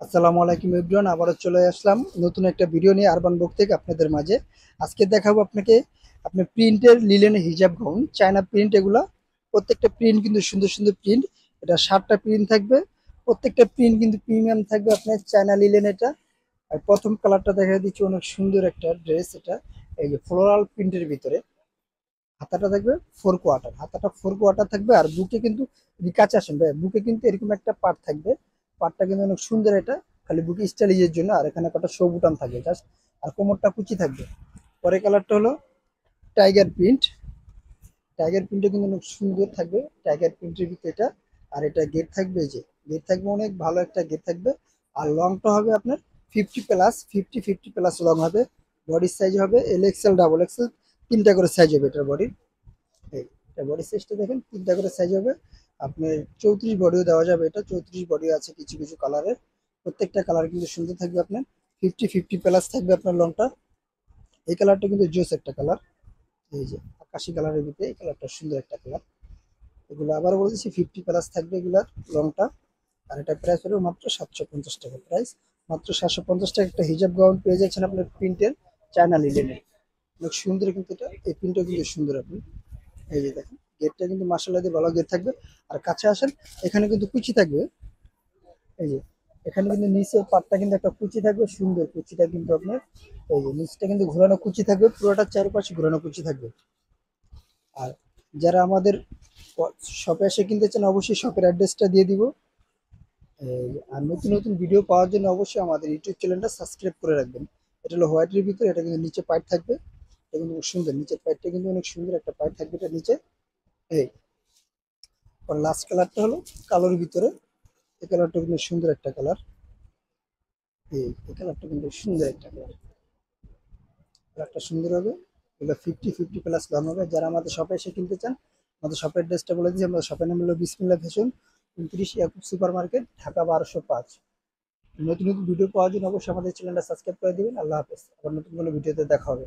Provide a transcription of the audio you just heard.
আসসালামু আলাইকুম এভরিওয়ান, আবারও চলে আসলাম নতুন একটা ভিডিও নিয়ে আরবান বুক থেকে আপনাদের মাঝে। আজকে দেখাবো আপনাকে আপনার প্রিন্টের লিলেন হিজাব গাউন, চায়না প্রিন্ট। এগুলা প্রত্যেকটা প্রিন্ট কিন্তু সুন্দর সুন্দর প্রিন্ট। এটা 7টা প্রিন্ট থাকবে, প্রত্যেকটা প্রিন্ট কিন্তু প্রিমিয়াম থাকবে আপনার চায়না লিলেন এটা। আর প্রথম কালারটা দেখা দিচ্ছি, অনেক সুন্দর একটা ড্রেস এটা। এই যে ফ্লোরাল প্রিন্টের ভিতরে হাতাটা থাকবে 4 কোয়ার্টার, হাতাটা 4 কোয়ার্টার থাকবে। আর বুকে কিন্তু কাছে আসেন ভাই, বুকে কিন্তু এরকম একটা পার্ট থাকবে, পার্টটা কিন্তু অনেক সুন্দর এটা, খালি বুকে স্টাইলিজের জন্য। আর এখানে কটা শো বুটাম থাকবে জাস্ট, আর কোমরটা কুচি থাকবে। পরে কালারটা হলো টাইগার প্রিন্ট। টাইগার প্রিন্টটা কিন্তু অনেক সুন্দর থাকবে, টাইগার প্রিন্টের ভিতরে এটা। আর এটা গেট থাকবে, এই যে গেট থাকবে, অনেক ভালো একটা গেট থাকবে। আর লংটা হবে আপনার 50 প্লাস, 50 প্লাস লং হবে। বডির সাইজ হবে LXL, ডাবল এক্সেল, তিনটা করে সাইজ হবে এটার বডি। এই এটা বডি সাইজটা দেখেন, তিনটা করে সাইজ হবে। আপনার 34 বডিও দেওয়া যাবে, এটা 34 বডি আছে কিছু কিছু কালারের। প্রত্যেকটা কালার কিন্তু সুন্দর থাকবে আপনার। 50 প্লাস থাকবে আপনার লংটা। এই কালারটা কিন্তু জোস একটা কালার, এই যে আকাশি কালারের ভিতরে এই কালারটা সুন্দর একটা কালার। এগুলো আবার বলতেছি 50 প্লাস থাকবে এগুলার লংটা। আর এটা প্রাইস হলো মাত্র 750 টাকা প্রাইস। মাত্র 750 টাকা একটা হিজাব গাউন পেয়ে যাচ্ছেন আপনার প্রিন্টের চায়না লিলেনের। অনেক সুন্দর কিন্তু এটা, এই প্রিন্টটা কিন্তু সুন্দর। আপনি এই যে দেখেন, গেটটা কিন্তু মার্শাল্লাহ দিয়ে ভালো গেট থাকবে। আর কাছে আসেন, এখানে কিন্তু কুচি থাকবে। এই যে এখানে কিন্তু নিচে পাটটা কিন্তু একটা কুচি থাকবে, সুন্দর কুচিটা কিন্তু আপনার। এই যে নিচটা কিন্তু ঘোরানো কুচি থাকবে, পুরোটা চারপাশে ঘোরানো কুচি থাকবে। আর যারা আমাদের শপে এসে কিনতে চান, অবশ্যই শপের অ্যাড্রেসটা দিয়ে দিব। আর নতুন নতুন ভিডিও পাওয়ার জন্য অবশ্যই আমাদের ইউটিউব চ্যানেলটা সাবস্ক্রাইব করে রাখবেন। এটা হলো হোয়াইটের ভিতরে, এটা কিন্তু নিচে পাইপ থাকবে। এটা কিন্তু খুব সুন্দর, নিচের পাইপটা কিন্তু অনেক সুন্দর একটা পাইপ থাকবে এটা নিচে। এই লাস্ট কালারটা হলো কালোর ভিতরে, এই কালারটা কিন্তু সুন্দর একটা কালার। এই কালারটা কিন্তু সুন্দর একটা কালার, কালারটা সুন্দর হবে। এগুলো 50 প্লাস লং হবে। যারা আমাদের শপে এসে কিনতে চান, আমাদের শপের অ্যাড্রেসটা বলে দিচ্ছি। আমাদের শপের নাম হলো Bismillah fashion, 29 Yakub super market, Dhaka 1205। নতুন নতুন ভিডিও পাওয়ার জন্য অবশ্যই আমাদের চ্যানেলটা সাবস্ক্রাইব করে দিবেন। আল্লাহ হাফেজ, আবার নতুন কোনো ভিডিওতে দেখা হবে।